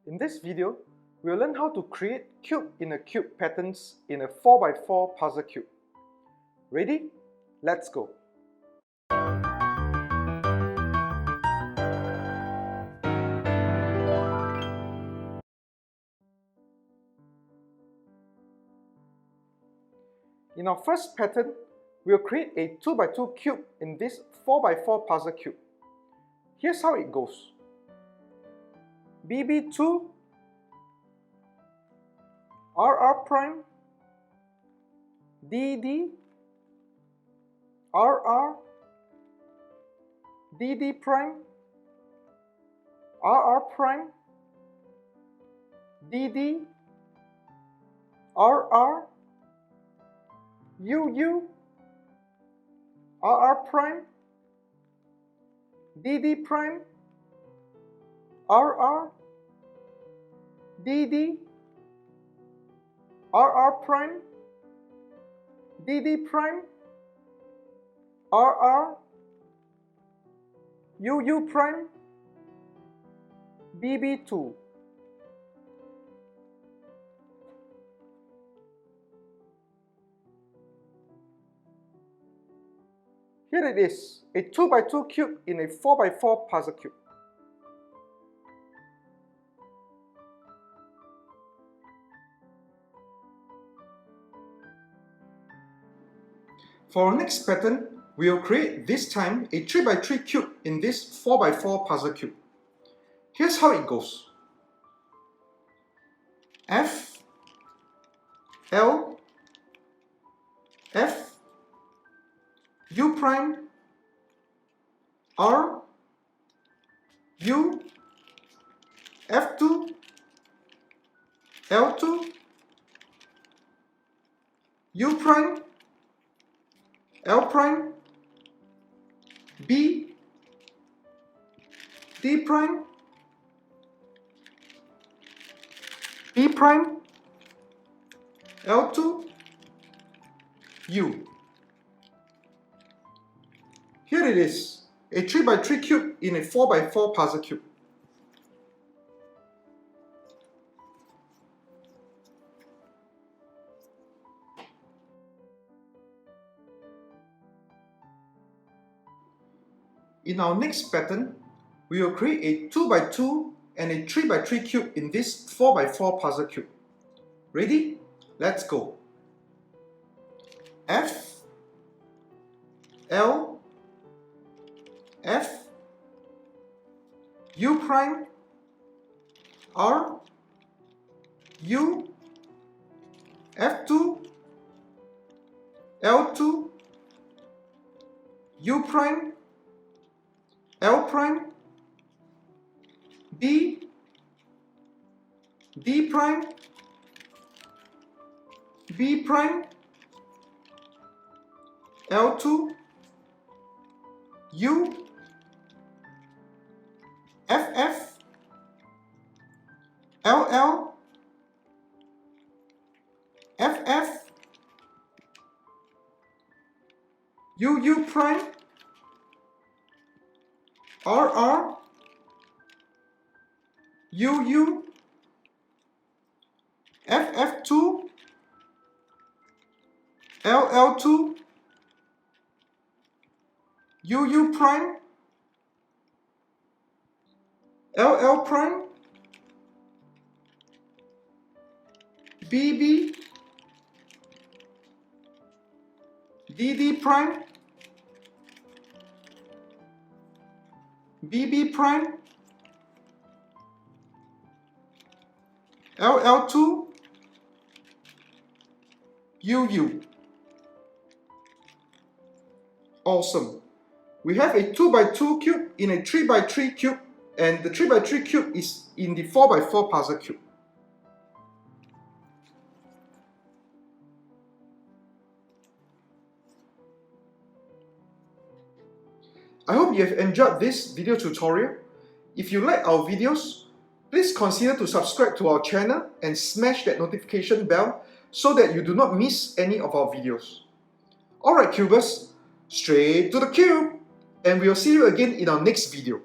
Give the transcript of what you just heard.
In this video, we'll learn how to create cube in a cube patterns in a 4x4 puzzle cube. Ready? Let's go! In our first pattern, we'll create a 2x2 cube in this 4x4 puzzle cube. Here's how it goes. BB2 RR prime DD RR DD prime RR prime DD RR UU RR prime DD prime RR DD RR prime DD prime RR UU prime BB2. Here it is, a 2x2 cube in a 4x4 puzzle cube. For our next pattern, we will create this time a 3x3 cube in this 4x4 puzzle cube. Here's how it goes. F L F U prime R U F2 L2 U prime L prime B D prime B prime L2 U. Here it is, a 3x3 cube in a 4x4 puzzle cube. In our next pattern, we will create a 2x2 and a 3x3 cube in this 4x4 puzzle cube. Ready? Let's go. F L F U prime R U F2 L2 U prime L prime B D prime B prime L2 U FF LL FF UU prime RR UU FF2 LL2 UU prime LL prime BB DD prime BB prime LL2 UU. Awesome. We have a 2x2 cube in a 3x3 cube, and the 3x3 cube is in the 4x4 puzzle cube. I hope you have enjoyed this video tutorial. If you like our videos, please consider to subscribe to our channel and smash that notification bell so that you do not miss any of our videos. Alright cubers, straight to the cube! And we'll see you again in our next video.